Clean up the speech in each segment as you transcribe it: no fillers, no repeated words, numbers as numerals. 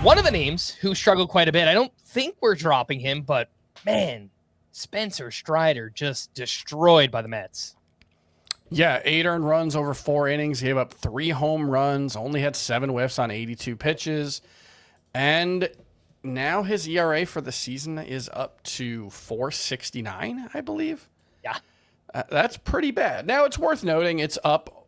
One of the names who struggled quite a bit, I don't think we're dropping him, but man, Spencer Strider just destroyed by the Mets. Yeah, 8 earned runs over 4 innings, gave up 3 home runs, only had 7 whiffs on 82 pitches. And now his ERA for the season is up to 4.69, I believe. Yeah. That's pretty bad. Now, it's worth noting it's up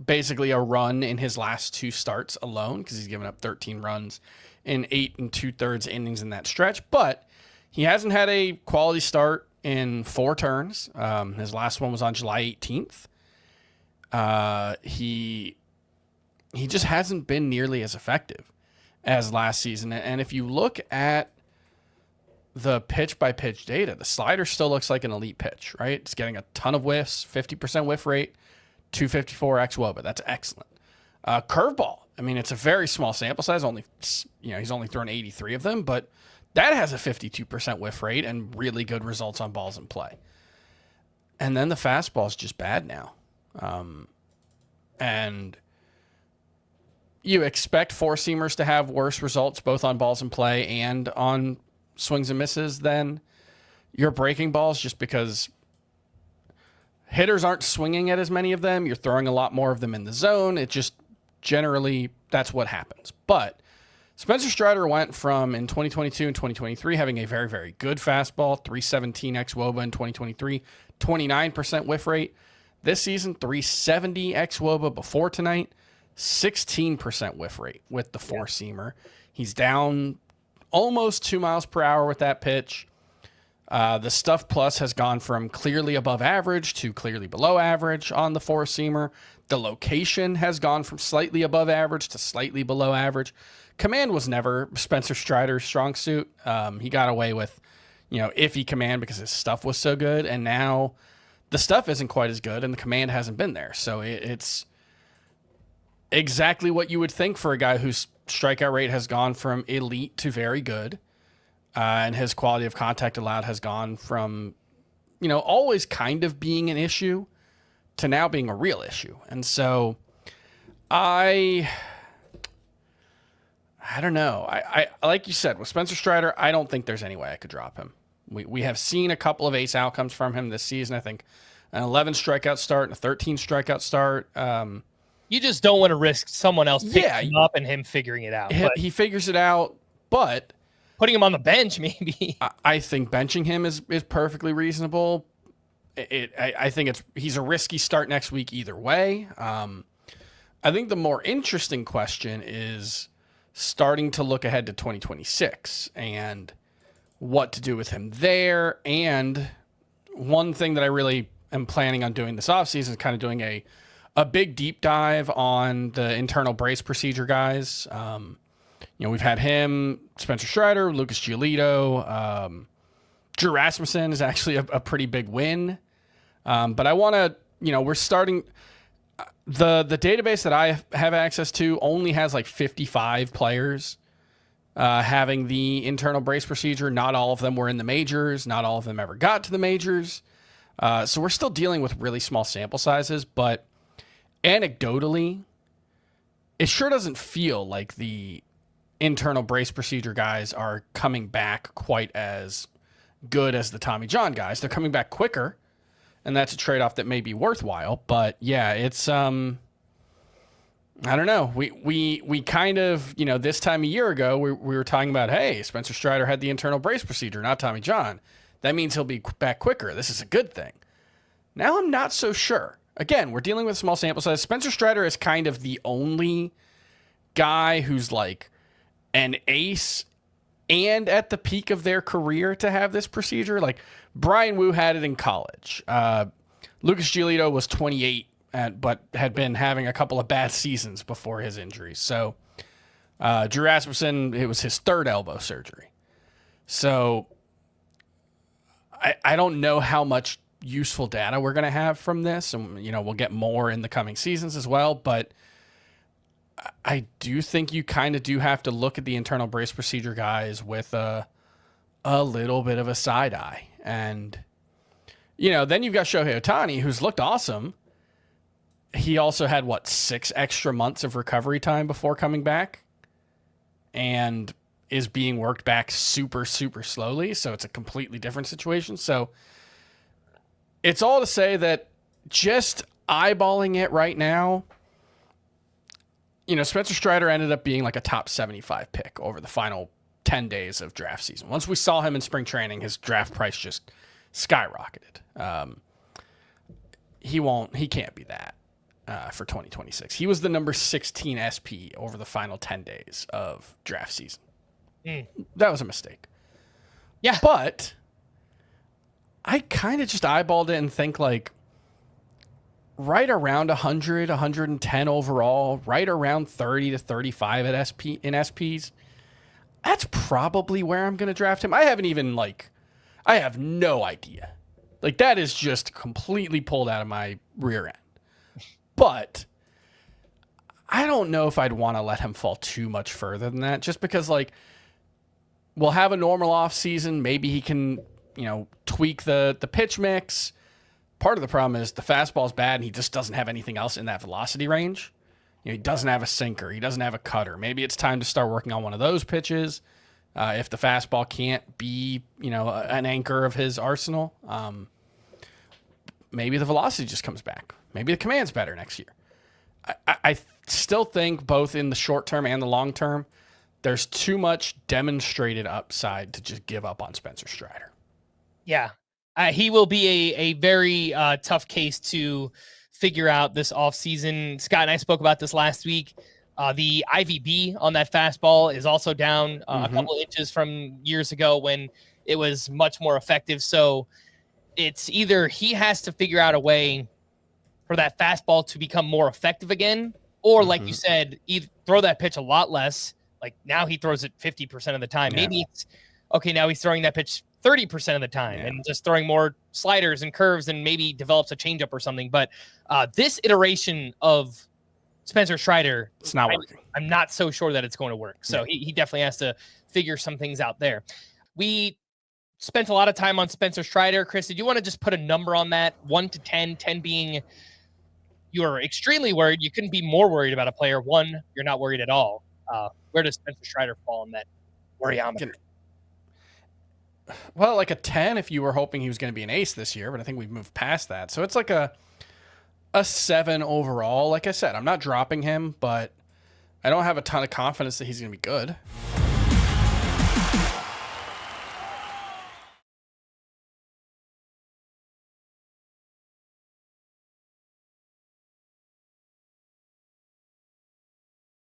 basically a run in his last 2 starts alone because he's given up 13 runs in 8 2/3 innings in that stretch. But he hasn't had a quality start in 4 turns. His last one was on July 18th. He just hasn't been nearly as effective as last season. And if you look at the pitch-by-pitch data, the slider still looks like an elite pitch, right? It's getting a ton of whiffs, 50% whiff rate, 254 xWOBA. That's excellent. Curveball. I mean, it's a very small sample size. He's only thrown 83 of them, but that has a 52% whiff rate and really good results on balls in play. And then the fastball is just bad now. And you expect 4-seamers to have worse results both on balls in play and on swings and misses than your breaking balls, just because hitters aren't swinging at as many of them. You're throwing a lot more of them in the zone. It just generally, that's what happens. But Spencer Strider went from, in 2022 and 2023, having a very, very good fastball, 317 xWOBA in 2023, 29% whiff rate. This season, 370 xWOBA before tonight, 16% whiff rate with the 4-seamer. He's down almost 2 miles per hour with that pitch. The stuff plus has gone from clearly above average to clearly below average on the 4-seamer. The location has gone from slightly above average to slightly below average. Command was never Spencer Strider's strong suit. He got away with, iffy command because his stuff was so good. And now the stuff isn't quite as good and the command hasn't been there. So it's exactly what you would think for a guy whose strikeout rate has gone from elite to very good. And his quality of contact allowed has gone from, always kind of being an issue to now being a real issue. And so I don't know. I like you said, with Spencer Strider, I don't think there's any way I could drop him. We have seen a couple of ace outcomes from him this season. I think an 11 strikeout start and a 13 strikeout start. You just don't want to risk someone else picking him up and him figuring it out. He figures it out, but putting him on the bench, maybe. I think benching him is perfectly reasonable. I think he's a risky start next week either way. I think the more interesting question is starting to look ahead to 2026 and what to do with him there. And one thing that I really am planning on doing this offseason is kind of doing a big deep dive on the internal brace procedure guys. We've had him, Spencer Strider, Lucas Giolito. Drew Rasmussen is actually a pretty big win. But I want to, we're starting. The database that I have access to only has like 55 players having the internal brace procedure. Not all of them were in the majors. Not all of them ever got to the majors. So we're still dealing with really small sample sizes. But anecdotally, it sure doesn't feel like the internal brace procedure guys are coming back quite as good as the Tommy John guys. They're coming back quicker, and that's a trade-off that may be worthwhile. But yeah, it's I don't know. We kind of, this time a year ago, we were talking about, hey, Spencer Strider had the internal brace procedure, not Tommy John. That means he'll be back quicker. This is a good thing. Now I'm not so sure. Again, we're dealing with small sample size. Spencer Strider is kind of the only guy who's like an ace and at the peak of their career to have this procedure. Like Brian Wu had it in college. Lucas Giolito was 28, but had been having a couple of bad seasons before his injuries. So Drew Rasmussen, it was his 3rd elbow surgery. So I don't know how much useful data we're going to have from this. And, we'll get more in the coming seasons as well. But I do think you kind of do have to look at the internal brace procedure guys with a little bit of a side eye. And, then you've got Shohei Ohtani, who's looked awesome. He also had, 6 extra months of recovery time before coming back. and is being worked back super, super slowly. So it's a completely different situation. So it's all to say that just eyeballing it right now, Spencer Strider ended up being like a top 75 pick over the final 10 days of draft season. Once we saw him in spring training, his draft price just skyrocketed. He can't be that for 2026. He was the number 16 SP over the final 10 days of draft season. That was a mistake. Yeah. But I kind of just eyeballed it and think like right around 100, 110 overall, right around 30 to 35 in SPs. That's probably where I'm going to draft him. I have no idea. Like, that is just completely pulled out of my rear end. But I don't know if I'd want to let him fall too much further than that, just because, like, we'll have a normal off season. Maybe he can, tweak the pitch mix. Part of the problem is the fastball's bad and he just doesn't have anything else in that velocity range. He doesn't have a sinker. He doesn't have a cutter. Maybe it's time to start working on one of those pitches. If the fastball can't be, an anchor of his arsenal, maybe the velocity just comes back. Maybe the command's better next year. I still think both in the short term and the long term, there's too much demonstrated upside to just give up on Spencer Strider. Yeah. He will be a very tough case to figure out this offseason. Scott and I spoke about this last week. The IVB on that fastball is also down a couple inches from years ago when it was much more effective. So it's either he has to figure out a way for that fastball to become more effective again, or like you said, either throw that pitch a lot less. Like now he throws it 50% of the time. Yeah. Maybe it's okay. Now he's throwing that pitch 30% of the time and just throwing more sliders and curves and maybe develops a changeup or something. But this iteration of Spencer Strider, it's not working. I'm not so sure that it's going to work. So he definitely has to figure some things out there. We spent a lot of time on Spencer Strider. Chris, did you want to just put a number on that? 1 to 10, 10 being you're extremely worried. You couldn't be more worried about a player. 1, you're not worried at all. Where does Spencer Strider fall in that worryometer? Well, like a 10 if you were hoping he was going to be an ace this year, but I think we've moved past that. So it's like a 7 overall. Like I said, I'm not dropping him, but I don't have a ton of confidence that he's going to be good.